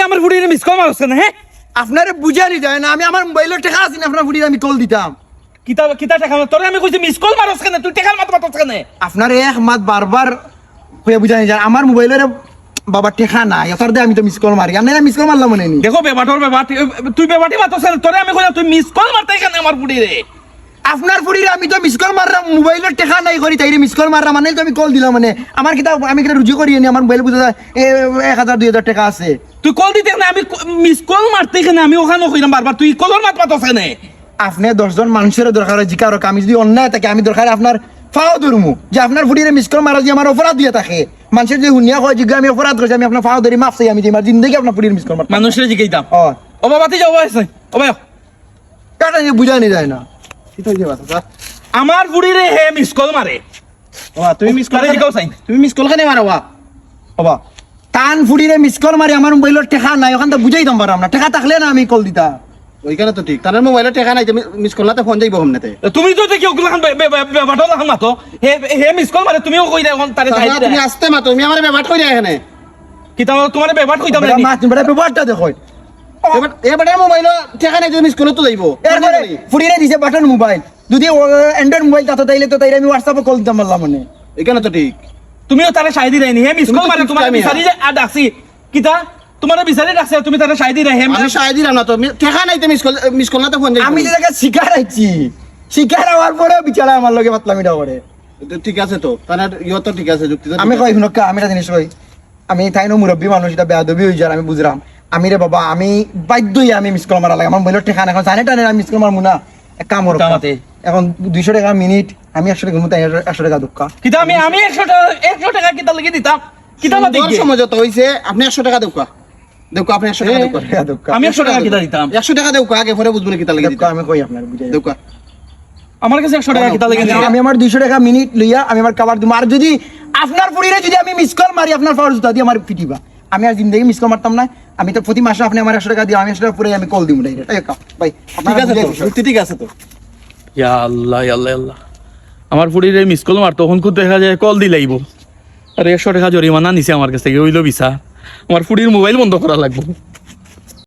আমার ফুড়িরে miss call মারছ না হ্যাঁ আপনারে বুঝানি যায় না আমি আমার মোবাইলের টাকা আছে না আপনার ফুড়িরে আমি কল দিতাম কিতা টাকা তোরে আমি কইছি মিস কল মারছ কেন তুই টাকার মাত মারছ কেন আপনার এক মাত বারবার হয়ে বুঝানি যায় আমার মোবাইলের বাবা টেকা নাই ওটার দিয়ে আমি তো মিস কল মারি আমি মিস কল মারলাম মনে নি দেখো বেবাটর বেবাটি তুই বেবাটি মারছ না তোরে আমি কইলাম তুই মিস কল মারতে কেন আমার ফুড়িরে আপনার ফুড়িরে আমি তো মিস কল মারলাম মোবাইলের টেকা নাই করি তাইরে মিস কল মারলাম মানে তো আমি কল দিলাম মানে আমার কিতা আমি কিটা রুজি করি নি আমার মোবাইল বুঝা যায় 1000 2000 টাকা আছে তুই কল দিতে না আমি মিস কল মারতে কেন আমি ওখানে কইলাম বারবার তুই কলর মাত মারছ কেন আপনি 10 জন মানুষের দরকার হয় জিকার আমি যদি অন্যায় থাকে আমি দরকার আপনার ফাও ধরমু যে আপনার ফুড়িরে মিস কল মারা যে আমার অপরাধ দিয়ে থাকে মানুষের যে হুনিয়া হয় যে আমি অপরাধ করছি আমি আপনার ফাও ধরি মাফ চাই আমি যে আমার জিন্দগি আপনার ফুড়িরে মিস কল মারতাম মানুষের জিগাইতাম ও ও বাবা তুই যাও আছে ও ভাই কাটা যে বুঝানি যায় না এটা যে কথা আমার ফুড়িরে হে মিস কল মারে বাবা তুমি মিস কল জিগাও চাই তুমি মিস কল কেন মারো বাবা টান ফুড়িরে মিস কল মারি আমার মোবাইলের টাকা নাই ওখান তো বুঝাইতাম পারলাম না টাকা থাকলে না আমি কল দিতাম ওইখানে তো ঠিক তার মোবাইলে টাকা নাই তুমি মিস করলাতে ফোন যাইব হমনেতে তুমি তো দেখি ওগুলো বেবাটো লাগান মাতো হে হে মিস কল মারে তুমিও কই দে এখন তারে চাই তুমি আসতে মা তুমি আমার ব্যাপার কই যায় এখানে কিতা তোমার বেবাট কইতাম না মাছ বড় ব্যাপারটা দেখো এবারে মোবাইলে টাকা নাই তুমি মিস করলে তো যাইব এরপরে ফুড়িরে দিছে বাটন মোবাইল যদি অ্যান্ড্রয়েড মোবাইল তাতে তাইলে তো তাইলে আমি হোয়াটসঅ্যাপে কল দিতাম পারলাম মানে এখানে তো ঠিক তুমিও তারে চাই দি রাইনি হে মিস কল মারে তোমার আমি বিচারি যে ডাকছি কিতা তোমার বিচারি ডাকছে তুমি তারে চাই দি রাই হে আমি সাহায্য দিলাম না তো টাকা নাই তুমি মিস করলাতে ফোন যাইব আমি যে জায়গা শিকার আইছি শিকার হওয়ার পরে বিচারা আমার লগে পাতলামিটা করে ঠিক আছে তো তাহলে ইয়ে তো ঠিক আছে যুক্তি তো আমি কই শুনকা আমি একটা জিনিস কই আমি তাইনো মুরব্বী মানুষ এটা বেয়াদবি হই যায় আমি বুঝরাম আমি রে বাবা আমি বাধ্যই আমি মিস কল মারা লাগে আমার মোবাইলের টাকা এখন জানে টানে আমি মিস কল মারমু না এক কাম করো কামাতে। এখন 200 টাকা মিনিট আমি 100 টাকা ঘুমতে 100 টাকা দুঃখা কিতা আমি 100 টাকা কিতা লাগি দিতাম কিতা বাদ সুন্দর দিকে সমঝোতা হইছে আপনি 100 টাকা দেউকা দেউকা আপনি 100 টাকা দেউকা দুঃখা আমি 100 টাকা কিতা দিতাম 100 টাকা দেউকা আগে পরে বুঝবেন কিতা লাগে দুঃখা আমি কই আপনার বুঝাই দেউকা আমার কাছে 100 টাকা কিতা লাগি আমি আমার 200 টাকা মিনিট লইয়া আমি আমার কভার দিম আর যদি আপনার ফুড়িরে যদি আমি মিস কল মারি আপনার ফাওয়ার জুতা দিয়ে আমার পিটিবা আমি আর জিন্দেগি মিস কল মারতাম না আমি তো প্রতি মাসে আপনি আমার 100 টাকা দিয়ে আমি 100 টাকা পুরো আমি কল দিম ডাইরেক্ট এই ভাই ঠিক আছে তো যুক্তি ঠিক আছে তো ইয়া আল্লাহ ইয়া আল্লাহ আল্লাহ আমার ফুড়িরে মিস কল মার তখন খুব দেখা যায় কল দিলাইব আর 100 টাকা জরিমানা নিছে আমার কাছ থেকে হইলো বিচার আমার ফুড়ির মোবাইল বন্ধ করা লাগবে